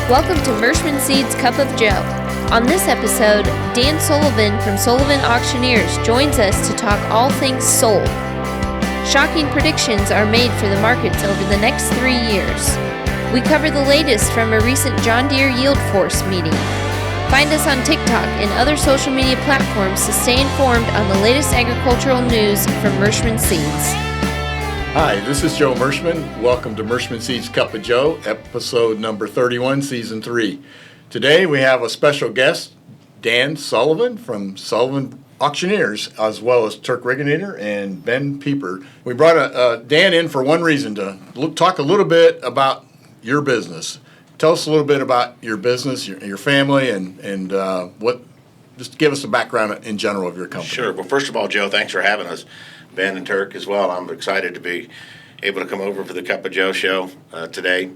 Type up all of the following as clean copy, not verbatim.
Welcome to Mershman Seeds Cup of Joe. On this episode, Dan Sullivan from Sullivan Auctioneers joins us to talk all things sold. Shocking predictions are made for the markets over the next 3 years. We cover the latest from a recent John Deere Yield Force meeting. Find us on TikTok and other social media platforms to stay informed on the latest agricultural news from Mershman Seeds. Hi, this is Joe Mershman. Welcome to Mershman Seeds Cup of Joe, episode number 31, season 3. Today we have a special guest, Dan Sullivan from Sullivan Auctioneers, as well as Turk Rigginator and Ben Pieper. We brought Dan in for one reason, to talk a little bit about your business. Tell us a little bit about your business, your family, and what. Just give us a background in general of your company. Sure. Well, first of all, Joe, thanks for having us. Ben and Turk as well. I'm excited to be able to come over for the Cup of Joe show today,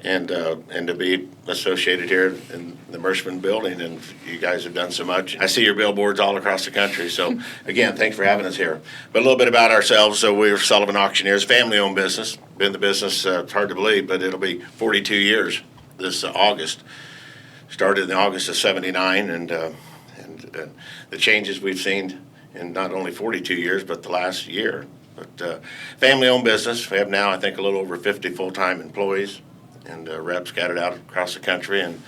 and to be associated here in the Mershman building. And you guys have done so much. I see your billboards all across the country. So again, thanks for having us here. But a little bit about ourselves. So we're Sullivan Auctioneers, family-owned business. Been in the business. It's hard to believe, but it'll be 42 years this August. Started in August of '79, and the changes we've seen in not only 42 years, but the last year. But family-owned business. We have now, I think, a little over 50 full-time employees and reps scattered out across the country. And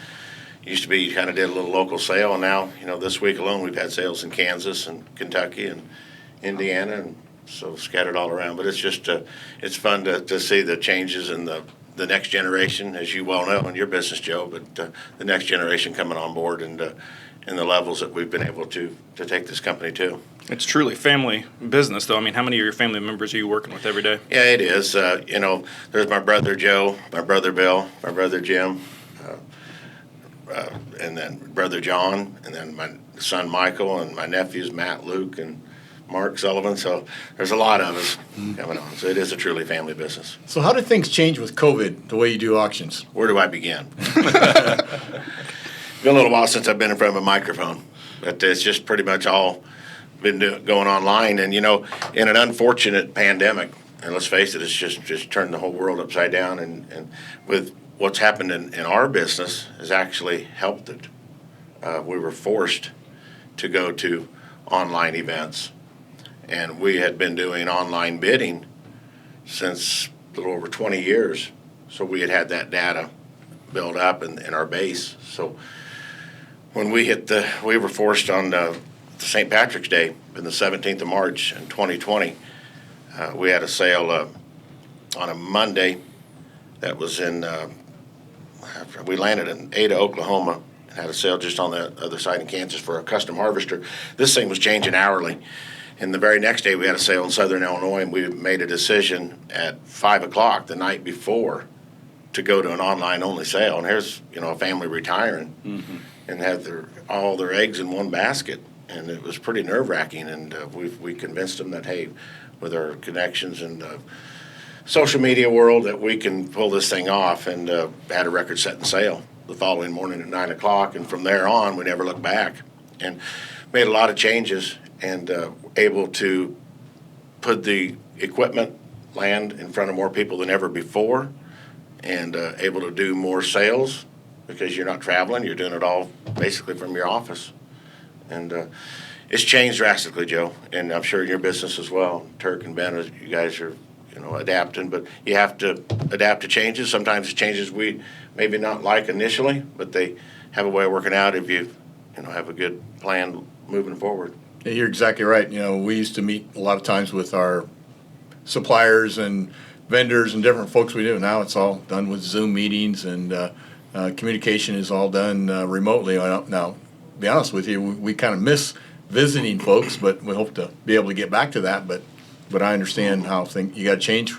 used to be you kind of did a little local sale, and now, this week alone we've had sales in Kansas and Kentucky and Indiana, and so scattered all around. But it's just it's fun to see the changes in the next generation, as you well know in your business, Joe. But the next generation coming on board, and the levels that we've been able to take this company to. It's truly family business, though. I mean, how many of your family members are you working with every day? Yeah, it is. There's my brother Joe, my brother Bill, my brother Jim, and then brother John, and then my son Michael, and my nephews Matt, Luke, and Mark Sullivan. So there's a lot of us coming on. So it is a truly family business. So how did things change with COVID, the way you do auctions? Where do I begin? Been a little while since I've been in front of a microphone, but it's just pretty much all been going online. And in an unfortunate pandemic, and let's face it, it's just turned the whole world upside down. And with what's happened in our business has actually helped it. We were forced to go to online events, and we had been doing online bidding since a little over 20 years. So we had that data built up in our base. So when we were forced on St. Patrick's Day, on the 17th of March in 2020, we had a sale on a Monday that was we landed in Ada, Oklahoma, and had a sale just on the other side in Kansas for a custom harvester. This thing was changing hourly. And the very next day we had a sale in Southern Illinois, and we made a decision at 5 o'clock the night before to go to an online-only sale. And here's, a family retiring. Mm-hmm. And had all their eggs in one basket, and it was pretty nerve-wracking. And we convinced them that, hey, with our connections and social media world, that we can pull this thing off, and had a record-setting sale the following morning at 9 o'clock. And from there on, we never looked back, and made a lot of changes, and able to put the equipment land in front of more people than ever before, and able to do more sales. Because you're not traveling, you're doing it all basically from your office. And it's changed drastically, Joe, and I'm sure in your business as well. Turk and Ben, you guys are, adapting, but you have to adapt to changes. Sometimes it's changes we maybe not like initially, but they have a way of working out if you, have a good plan moving forward. Yeah, you're exactly right. We used to meet a lot of times with our suppliers and vendors and different folks we do. Now it's all done with Zoom meetings, and communication is all done remotely. Now, to be honest with you, we kind of miss visiting folks, but we hope to be able to get back to that. But I understand how you got to change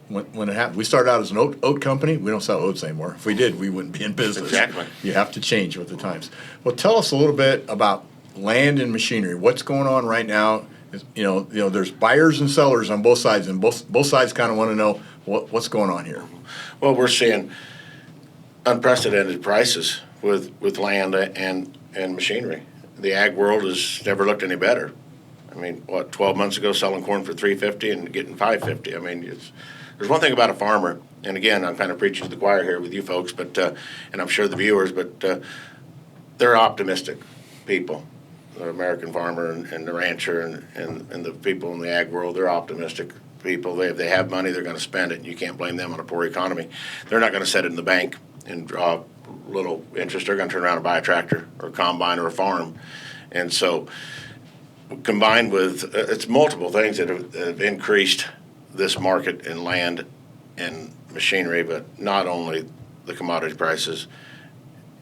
when it happens. We started out as an oat company. We don't sell oats anymore. If we did, we wouldn't be in business. Exactly. You have to change with the times. Well, tell us a little bit about land and machinery. What's going on right now? There's buyers and sellers on both sides, and both sides kind of want to know what's going on here. Well, we're seeing unprecedented prices with land and machinery. The ag world has never looked any better. I mean, 12 months ago selling corn for $3.50 and getting $5.50. I mean, there's one thing about a farmer, and again, I'm kind of preaching to the choir here with you folks, but and I'm sure the viewers, but they're optimistic people. The American farmer and the rancher and the people in the ag world, they're optimistic people. If they have money, they're going to spend it, and you can't blame them on a poor economy. They're not going to set it in the bank and draw little interest. They're going to turn around and buy a tractor or a combine or a farm. And so combined with, it's multiple things that have increased this market in land and machinery, but not only the commodity prices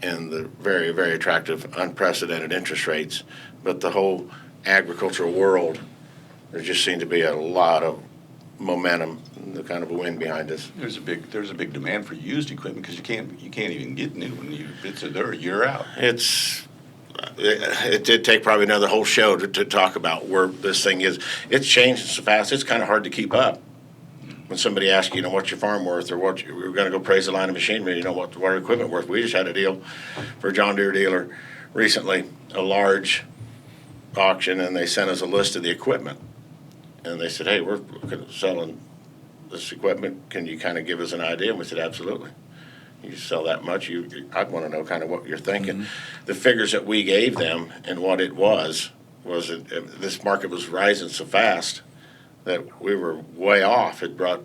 and the very, very attractive, unprecedented interest rates, but the whole agricultural world. There just seemed to be a lot of momentum, the kind of a wind behind us. There's a big demand for used equipment because you can't even get new when they're a year out. It did take probably another whole show to talk about where this thing is. It's changing so fast. It's kind of hard to keep up. When somebody asks you, what's your farm worth, or we're going to go praise the line of machinery, what our equipment worth. We just had a deal for a John Deere dealer recently, a large auction, and they sent us a list of the equipment. And they said, hey, we're selling this equipment. Can you kind of give us an idea? And we said, absolutely. You sell that much, I'd want to know kind of what you're thinking. Mm-hmm. The figures that we gave them and what it was this market was rising so fast that we were way off. It brought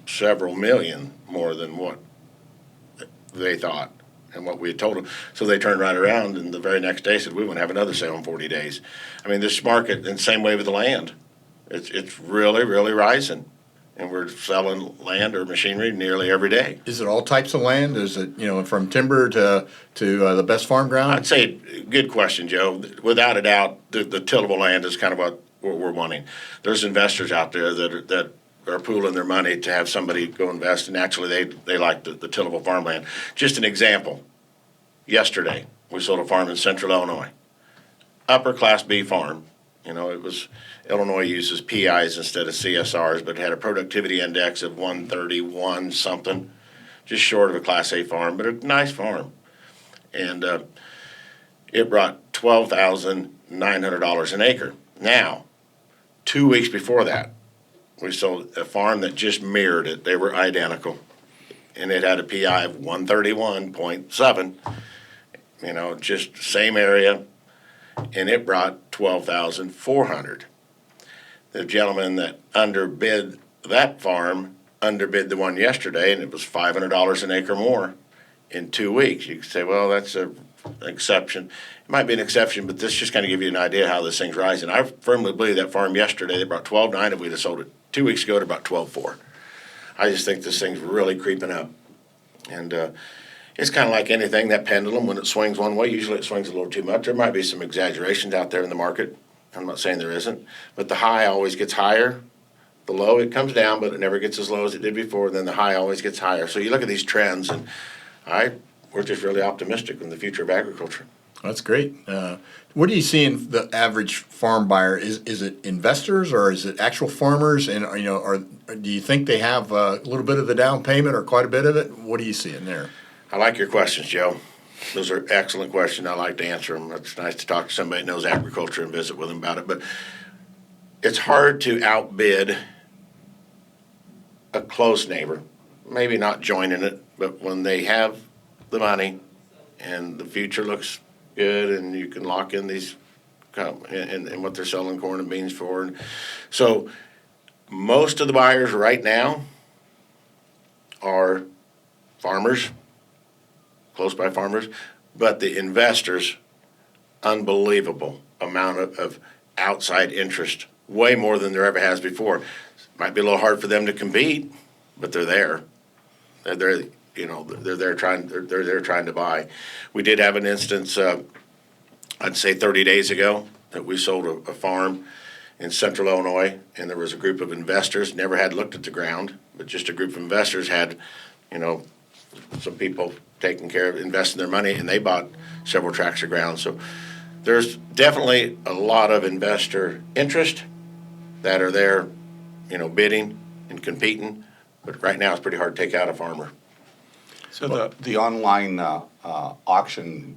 several million more than what they thought and what we had told them. So they turned right around and the very next day said, we want to have another sale in 40 days. I mean, this market, and same way with the land, it's really, really rising. And we're selling land or machinery nearly every day. Is it all types of land? Is it, from timber to the best farm ground? I'd say, good question, Joe. Without a doubt, the tillable land is kind of what we're wanting. There's investors out there that are pooling their money to have somebody go invest, and actually they like the tillable farmland. Just an example, yesterday we sold a farm in central Illinois, upper class B farm. It was Illinois uses PIs instead of CSRs, but it had a productivity index of 131 something, just short of a Class A farm, but a nice farm. And it brought $12,900 an acre. Now, 2 weeks before that, we sold a farm that just mirrored it. They were identical, and it had a PI of 131.7. Just same area. And it brought $12,400. The gentleman that underbid that farm underbid the one yesterday, and it was $500 an acre more in 2 weeks. You could say, well, that's an exception. It might be an exception, but this just kind of give you an idea how this thing's rising. I firmly believe that farm yesterday, they brought $12,900. If we'd have sold it 2 weeks ago, at about $12,400. I just think this thing's really creeping up. And it's kind of like anything, that pendulum, when it swings one way, usually it swings a little too much. There might be some exaggerations out there in the market. I'm not saying there isn't. But the high always gets higher. The low, it comes down, but it never gets as low as it did before. Then the high always gets higher. So you look at these trends, and we're just really optimistic in the future of agriculture. That's great. What do you see in the average farm buyer? Is it investors or is it actual farmers? And do you think they have a little bit of the down payment or quite a bit of it? What do you see in there? I like your questions, Joe. Those are excellent questions. I like to answer them. It's nice to talk to somebody that knows agriculture and visit with them about it. But it's hard to outbid a close neighbor, maybe not joining it, but when they have the money and the future looks good and you can lock in these and what they're selling corn and beans for. And so most of the buyers right now are farmers, close by farmers, but the investors, unbelievable amount of outside interest, way more than there ever has before. Might be a little hard for them to compete, but they're there. They're there, they're there trying to buy. We did have an instance, I'd say 30 days ago, that we sold a farm in central Illinois, and there was a group of investors, never had looked at the ground, but just a group of investors had, some people taking care of investing their money, and they bought several tracts of ground. So there's definitely a lot of investor interest that are there, bidding and competing. But right now it's pretty hard to take out a farmer. So the online auction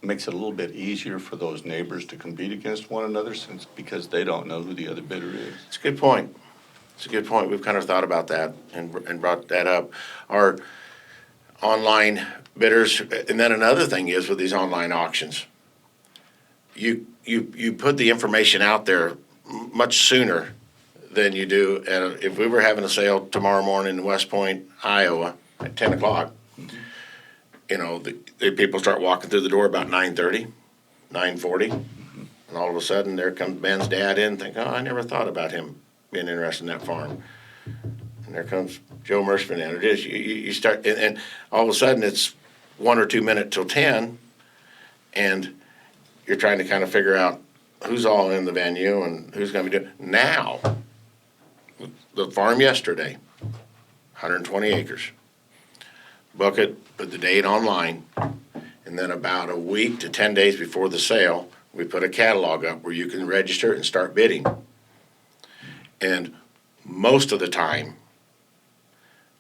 makes it a little bit easier for those neighbors to compete against one another because they don't know who the other bidder is. It's a good point. It's a good point. We've kind of thought about that and brought that up. Our online bidders, and then another thing is with these online auctions, you put the information out there much sooner than you do. And if we were having a sale tomorrow morning in West Point, Iowa, at 10 o'clock, the people start walking through the door about 9:30, 9:40, and all of a sudden there comes Ben's dad in, think, oh, I never thought about him being interested in that farm. And there comes Joe Mershman in. It is, you start, and all of a sudden it's 1 or 2 minutes till 10, and you're trying to kind of figure out who's all in the venue and who's going to be doing. Now, the farm yesterday, 120 acres. Book it, put the date online, and then about a week to 10 days before the sale, we put a catalog up where you can register and start bidding. And most of the time,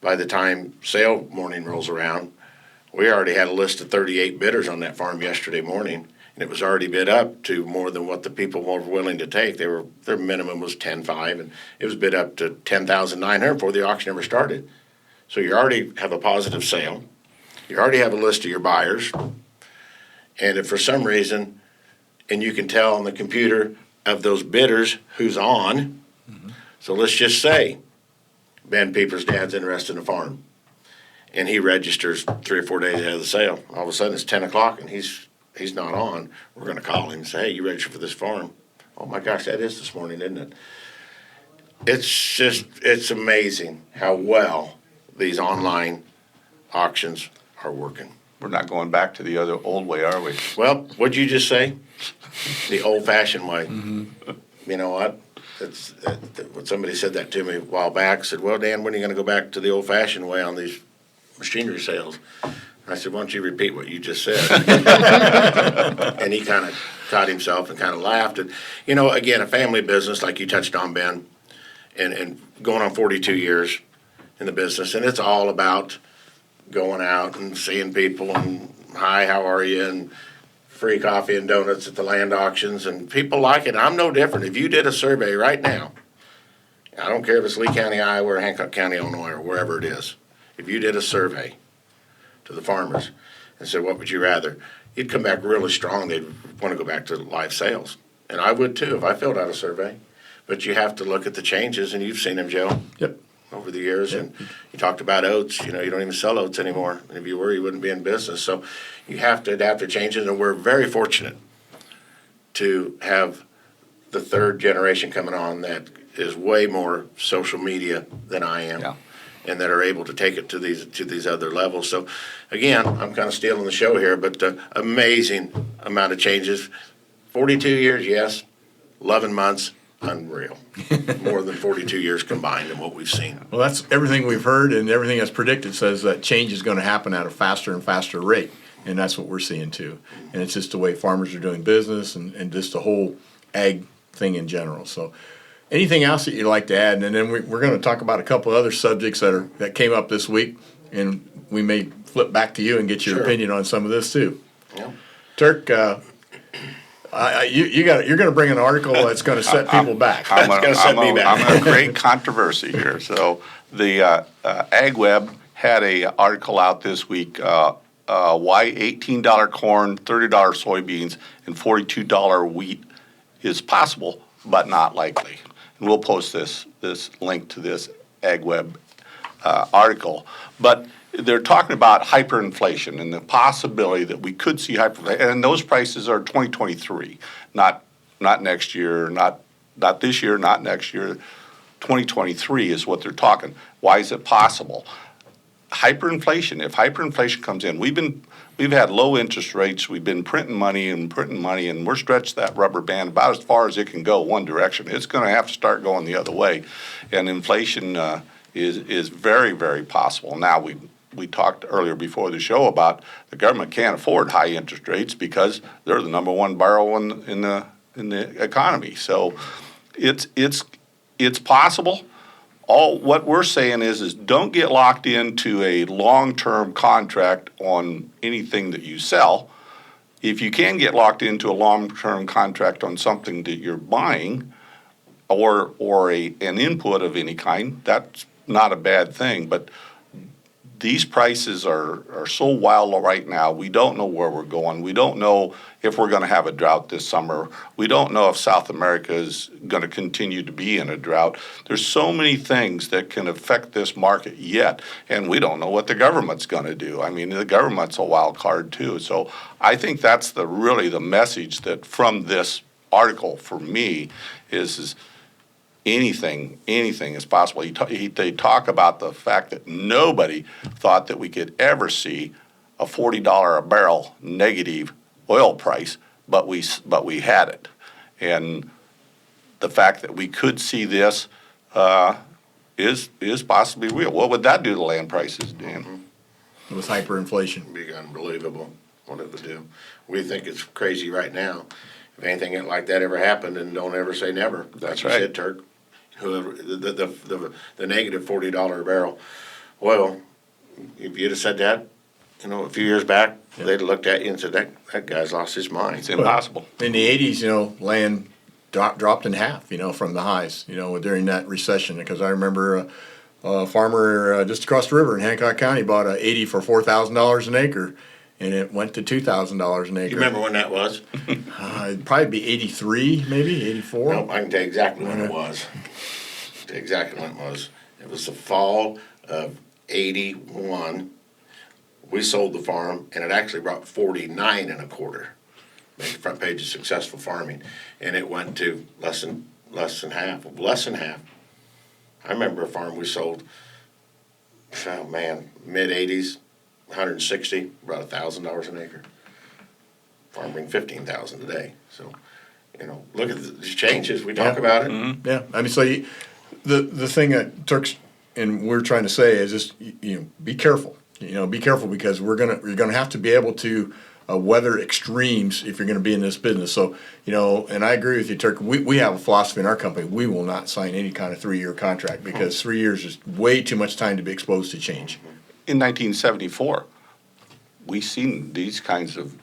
by the time sale morning rolls around, we already had a list of 38 bidders on that farm yesterday morning, and it was already bid up to more than what the people were willing to take. Their minimum was 10.5, and it was bid up to 10,900 before the auction ever started. So you already have a positive sale. You already have a list of your buyers. And if for some reason, and you can tell on the computer of those bidders who's on, so let's just say Ben Pieper's dad's interested in a farm, and he registers 3 or 4 days ahead of the sale. All of a sudden it's 10 o'clock and he's not on. We're going to call him and say, hey, you registered for this farm? Oh my gosh, that is this morning, isn't it? It's amazing how well these online auctions are working. We're not going back to the other old way, are we? Well, what'd you just say? The old-fashioned way. You know what? When somebody said that to me a while back, said, well, Dan, when are you going to go back to the old-fashioned way on these machinery sales? And I said, why don't you repeat what you just said? And he kind of caught himself and kind of laughed. And, again, a family business, like you touched on, Ben, and going on 42 years in the business, and it's all about going out and seeing people and, hi, how are you, and free coffee and donuts at the land auctions, and people like it. I'm no different. If you did a survey right now, I don't care if it's Lee County, Iowa, or Hancock County, Illinois, or wherever it is, if you did a survey to the farmers and said, what would you rather? You'd come back really strong. They'd want to go back to live sales. And I would too if I filled out a survey. But you have to look at the changes, and you've seen them, Joe. Yep. Over the years, and you talked about oats. You don't even sell oats anymore. And if you were, you wouldn't be in business. So you have to adapt to changes, and we're very fortunate to have the third generation coming on that is way more social media than I am, and that are able to take it to these other levels. So again, I'm kind of stealing the show here, but amazing amount of changes. 42 years, yes. 11 months. Unreal. More than 42 years combined in what we've seen. Well, that's everything we've heard, and everything that's predicted says that change is going to happen at a faster and faster rate, and that's what we're seeing too. And it's just the way farmers are doing business and just the whole ag thing in general. So anything else that you'd like to add? And then we're going to talk about a couple other subjects that came up this week, and we may flip back to you and get your opinion on some of this too. Yeah. Turk, you're going to bring an article that's going to set people back. I'm going to create controversy here. So the AgWeb had a article out this week, why $18 corn, $30 soybeans, and $42 wheat is possible but not likely. And we'll post this link to this AgWeb article. But they're talking about hyperinflation and the possibility that we could see hyperinflation, and those prices are 2023, not next year, not this year, not next year. 2023 is what they're talking. Why is it possible? Hyperinflation. If hyperinflation comes in, we've had low interest rates. We've been printing money, and we're stretched that rubber band about as far as it can go one direction. It's going to have to start going the other way, and inflation is very, very possible. Now we talked earlier before the show about the government can't afford high interest rates because they're the number one borrower in the economy. So it's possible. All what we're saying is don't get locked into a long-term contract on anything that you sell. If you can get locked into a long-term contract on something that you're buying, or an input of any kind, that's not a bad thing. But these prices are so wild right now. We don't know where we're going. We don't know if we're going to have a drought this summer. We don't know if South America is going to continue to be in a drought. There's so many things that can affect this market yet, and we don't know what the government's going to do. I mean, the government's a wild card too. So I think that's really the message that from this article for me is anything is possible. They talk about the fact that nobody thought that we could ever see a $40 a barrel negative oil price, but we had it. And the fact that we could see this is possibly real. What would that do to land prices, Dan? It was hyperinflation. It'd be unbelievable what it would do. We think it's crazy right now. If anything like that ever happened, then don't ever say never. That's like you right. said, Turk. Whoever the negative $40 a barrel oil, if you'd have said that, a few years back, they'd have looked at you and said that guy's lost his mind. It's impossible. In the 80s, land dropped in half, from the highs, during that recession. Because I remember a farmer just across the river in Hancock County bought a 80 for $4,000 an acre, and it went to $2,000 an acre. You remember when that was? It'd probably be 83, maybe 84. No, I can tell you exactly when it was. Exactly when it was. It was the fall of '81. We sold the farm, and it actually brought 49 and a quarter. Made the front page of Successful Farming, and it went to less than half. Less than half. I remember a farm we sold. Oh man, mid '80s, 160, about $1,000 an acre. Farm bring 15,000 today. So, look at these changes. We talk about it. Mm-hmm. Yeah, I mean, so the thing that Turks and we're trying to say is just be careful. Be careful because you're gonna have to be able to weather extremes if you're going to be in this business. So and I agree with you, Turk. We have a philosophy in our company. We will not sign any kind of 3-year contract because 3 years is way too much time to be exposed to change. In 1974, we seen these kinds of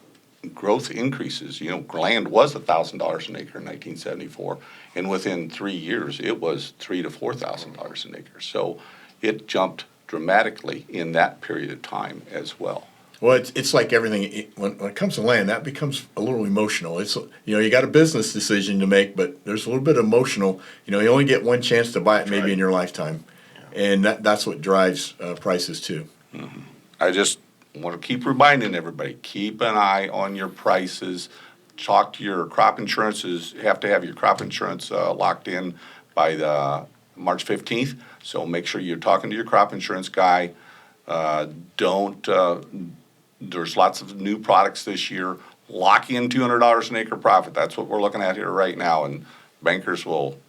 growth increases. Land was $1,000 an acre in 1974, and within 3 years, it was $3,000 to $4,000 an acre. So it jumped dramatically in that period of time as well. Well, it's like everything. When it comes to land, that becomes a little emotional. It's you got a business decision to make, but there's a little bit emotional. You only get one chance to buy it maybe in your lifetime, and that's what drives prices too. Mm-hmm. I just want to keep reminding everybody, keep an eye on your prices. Talk to your crop insurances. You have to have your crop insurance locked in by the March 15th. So make sure you're talking to your crop insurance guy. There's lots of new products this year. Lock in $200 an acre profit. That's what we're looking at here right now, and bankers will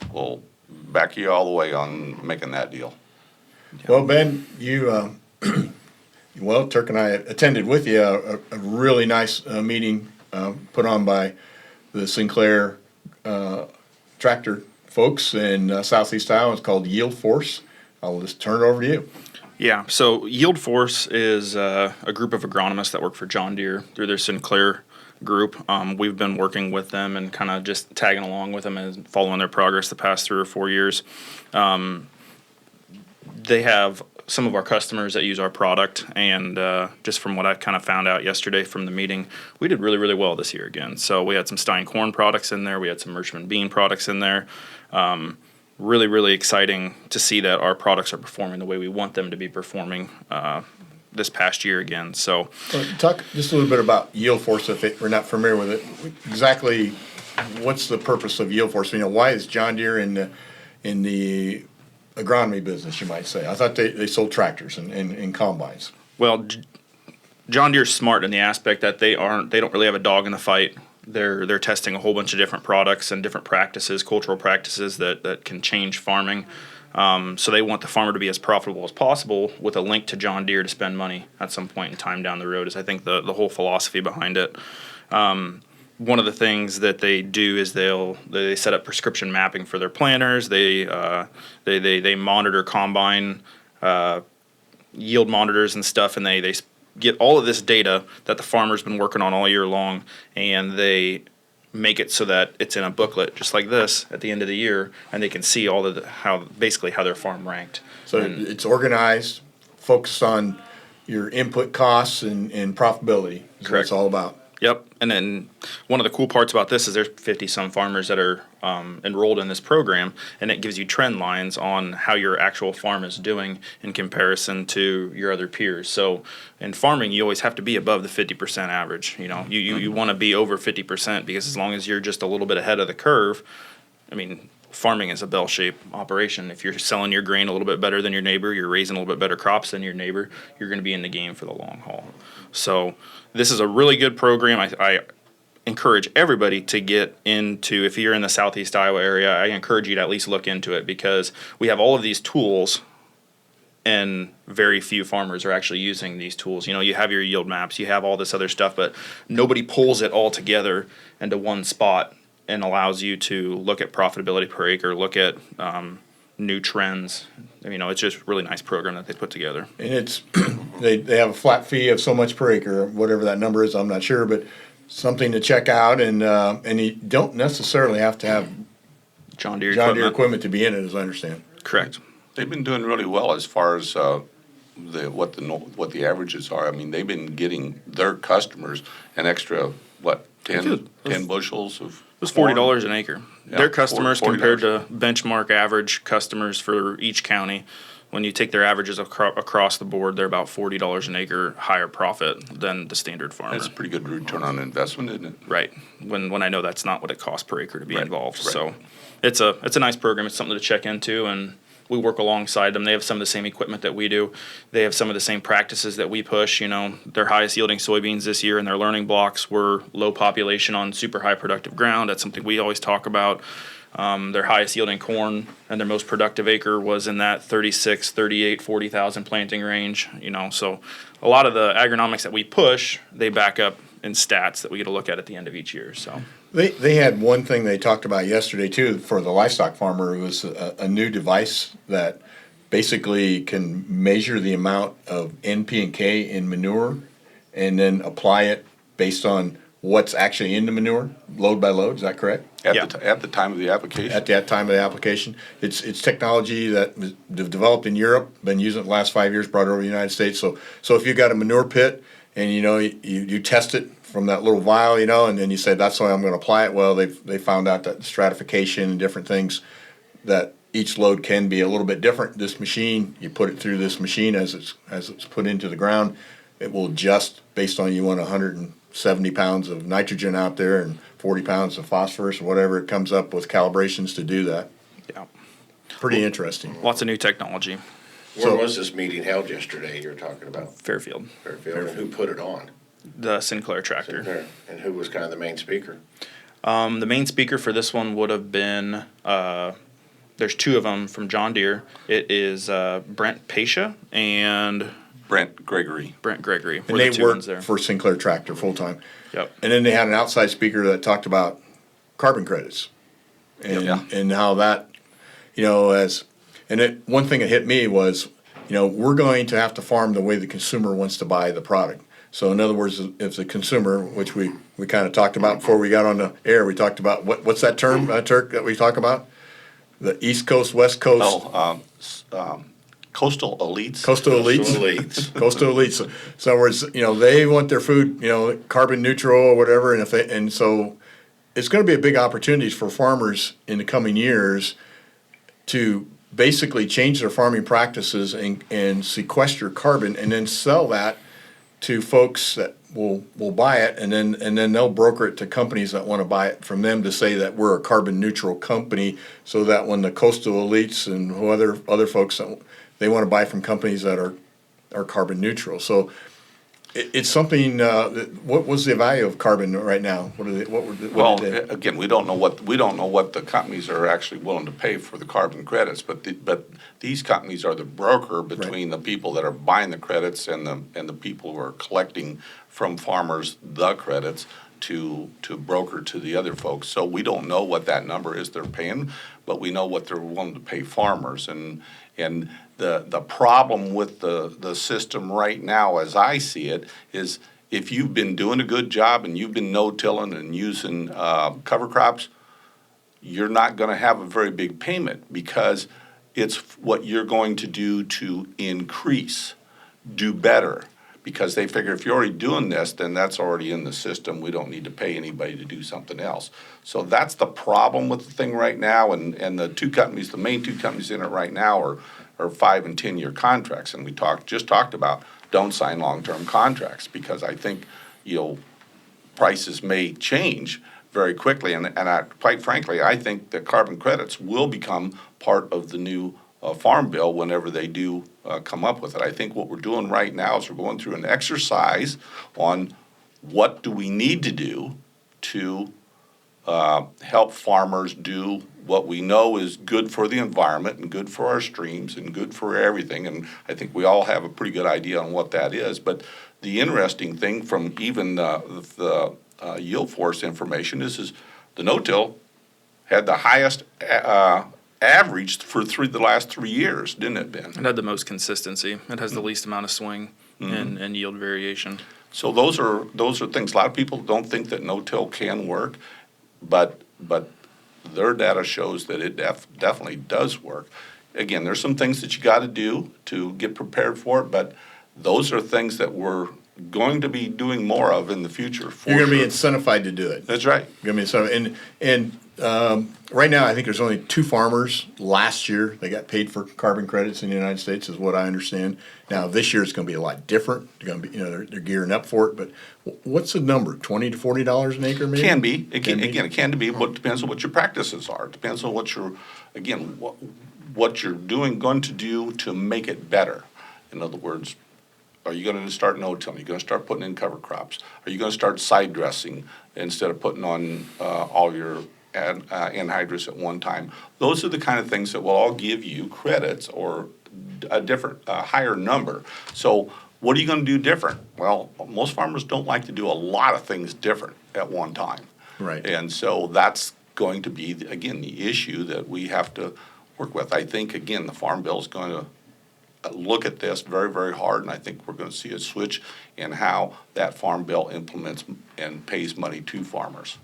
back you all the way on making that deal. Well, Ben, you Turk and I attended with you a really nice meeting put on by the Sinclair tractor folks in Southeast Iowa. It's called Yield Force. I'll just turn it over to you. Yeah, so Yield Force is a group of agronomists that work for John Deere through their Sinclair group. We've been working with them and kind of just tagging along with them and following their progress the past 3 or 4 years. They have some of our customers that use our product, and just from what I kind of found out yesterday from the meeting, we did really, really well this year again. So we had some Stein corn products in there. We had some Mershman bean products in there. Really, really exciting to see that our products are performing the way we want them to be performing this past year again. So, talk just a little bit about Yield Force if we're not familiar with it. Exactly, what's the purpose of Yield Force? Why is John Deere in the agronomy business? You might say. I thought they sold tractors and combines. Well, John Deere's smart in the aspect that they don't really have a dog in the fight. They're testing a whole bunch of different products and different practices, cultural practices that can change farming. So they want the farmer to be as profitable as possible with a link to John Deere to spend money at some point in time down the road is I think the whole philosophy behind it. One of the things that they do is they set up prescription mapping for their planters. They monitor combine yield monitors and stuff, and they get all of this data that the farmer's been working on all year long, and they make it so that it's in a booklet just like this at the end of the year, and they can see all of how their farm ranked. So it's organized, focused on your input costs and profitability. Is what Correct. it's all about. Yep. And then one of the cool parts about this is there's 50-some farmers that are enrolled in this program, and it gives you trend lines on how your actual farm is doing in comparison to your other peers. So in farming, you always have to be above the 50% average. You want to be over 50%, because as long as you're just a little bit ahead of the curve, I mean, farming is a bell-shaped operation. If you're selling your grain a little bit better than your neighbor, you're raising a little bit better crops than your neighbor, you're going to be in the game for the long haul. So this is a really good program. I encourage everybody to get into, if you're in the southeast Iowa area, I encourage you to at least look into it, because we have all of these tools and very few farmers are actually using these tools. You have your yield maps, you have all this other stuff, but nobody pulls it all together into one spot and allows you to look at profitability per acre, look at new trends. It's just a really nice program that they put together. And it's they have a flat fee of so much per acre, whatever that number is, I'm not sure, but something to check out. And you don't necessarily have to have John Deere equipment to be in it, as I understand. Correct. They've been doing really well as far as what the averages are. I mean, they've been getting their customers an extra 10 bushels of. It was $40 an acre. Yeah, Their customers $40. compared to benchmark average customers for each county, when you take their averages across the board, they're about $40 an acre higher profit than the standard farmer. That's a pretty good return on investment, isn't it? Right. When I know that's not what it costs per acre to be involved. Right. So it's a nice program. It's something to check into, and we work alongside them. They have some of the same equipment that we do. They have some of the same practices that we push. Their highest yielding soybeans this year and their learning blocks were low population on super high productive ground. That's something we always talk about. Their highest yielding corn and their most productive acre was in that 36, 38, 40,000 planting range. So a lot of the agronomics that we push, they back up in stats that we get to look at the end of each year. So They had one thing they talked about yesterday too for the livestock farmer. It was a new device that basically can measure the amount of NP and K in manure, and then apply it based on what's actually in the manure, load by load. Is that correct? At the time of the application. At that time of the application, it's technology that was developed in Europe, been using it the last 5 years, brought it over to the United States. So if you got a manure pit and you test it from that little vial, and then you say that's why I'm going to apply it. Well, they found out that stratification and different things, that each load can be a little bit different. This machine, you put it through this machine as it's put into the ground, it will adjust based on you want 170 pounds of nitrogen out there and 40 pounds of phosphorus or whatever. It comes up with calibrations to do that. yeah, Pretty interesting. lots of new technology. Where was this meeting held yesterday you were talking about? Fairfield, Fairfield. And who put it on? the Sinclair tractor. Sinclair. And who was kind of the main speaker? The main speaker for this one would have been, there's two of them from John Deere. It is Brent Pacha and Brent Gregory. Brent Gregory. And they work for Sinclair Tractor full time. Yep. And then they had an outside speaker that talked about carbon credits and how that, one thing that hit me was, we're going to have to farm the way the consumer wants to buy the product. So in other words, if the consumer, which we kind of talked about before we got on the air, we talked about what's that term, Turk, that we talk about? The East Coast, West Coast. Coastal elites. Coastal elites. Coastal elites. So in other words, they want their food, carbon neutral or whatever, and so it's going to be a big opportunity for farmers in the coming years to basically change their farming practices and sequester carbon, and then sell that to folks that will buy it, and then they'll broker it to companies that want to buy it from them to say that we're a carbon neutral company, so that when the coastal elites and other folks that they want to buy from companies that are carbon neutral. So it's something. What was the value of carbon right now? Again, we don't know what the companies are actually willing to pay for the carbon credits, but these companies are the broker between the people that are buying the credits and the people who are collecting from farmers the credits to broker to the other folks. So we don't know what that number is they're paying, but we know what they're willing to pay farmers. And the problem with the system right now, as I see it, is if you've been doing a good job and you've been no-tilling and using cover crops, you're not going to have a very big payment because it's what you're going to do to increase, do better. Because they figure if you're already doing this, then that's already in the system. We don't need to pay anybody to do something else. So that's the problem with the thing right now. And the two companies, the main two companies in it right now are 5 and 10 year contracts. And we just talked about don't sign long-term contracts because I think, prices may change very quickly. And quite frankly, I think that carbon credits will become part of the new farm bill whenever they do come up with it. I think what we're doing right now is we're going through an exercise on what do we need to do to help farmers do what we know is good for the environment and good for our streams and good for everything. And I think we all have a pretty good idea on what that is. But the interesting thing from even the yield force information is the no-till had the highest average for the last 3 years, didn't it, Ben? It had the most consistency. It has the least amount of swing and yield variation. So those are things. A lot of people don't think that no-till can work, but their data shows that it definitely does work. Again, there's some things that you got to do to get prepared for it, but those are things that we're going to be doing more of in the future. You're going to be incentivized to do it. That's right. You're going to be incentivized. And right now, I think there's only 2 farmers last year they got paid for carbon credits in the United States, is what I understand. Now this year it's going to be a lot different. They're going to be, they're gearing up for it. But what's the number? $20 to $40 an acre, maybe? Can be. It can be. But it depends on what your practices are. It depends on what you're going to do to make it better. In other words, are you going to start no-tilling? Are you going to start putting in cover crops? Are you going to start side dressing instead of putting on all your anhydrous at one time? Those are the kind of things that will all give you credits or a different, higher number. So what are you going to do different? Well, most farmers don't like to do a lot of things different at one time. Right. And so that's going to be, again, the issue that we have to work with. I think, again, the Farm Bill is going to look at this very, very hard, and I think we're going to see a switch in how that Farm Bill implements and pays money to farmers.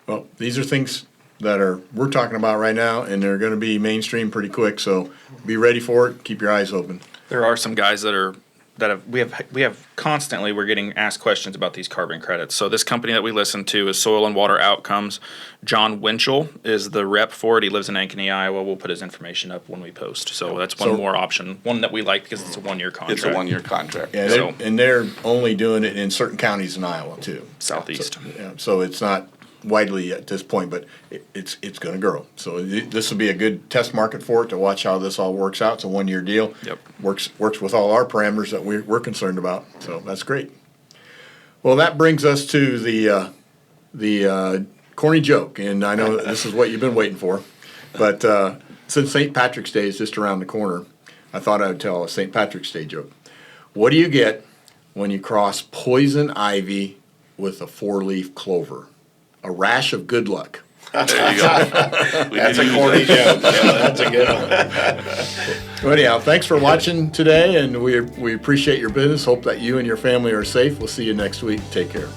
Well, these are things that we're talking about right now, and they're going to be mainstream pretty quick. So be ready for it. Keep your eyes open. There are some guys we have constantly, we're getting asked questions about these carbon credits. So this company that we listen to is Soil and Water Outcomes. John Winchell is the rep for it. He lives in Ankeny, Iowa. We'll put his information up when we post. So that's one more option, one that we like because it's a 1-year contract. It's a 1-year contract. Yeah, they're only doing it in certain counties in Iowa too. Southeast. So it's not widely at this point, but it's going to grow. So this will be a good test market for it to watch how this all works out. It's a 1-year deal. Yep. Works with all our parameters that we're concerned about. So that's great. Well, that brings us to the corny joke, and I know this is what you've been waiting for. But since St. Patrick's Day is just around the corner, I thought I would tell a St. Patrick's Day joke. What do you get when you cross poison ivy with a 4-leaf clover? A rash of good luck. There you go. That's a corny joke. Yeah, that's a good one. Well, anyhow, thanks for watching today, and we appreciate your business. Hope that you and your family are safe. We'll see you next week. Take care.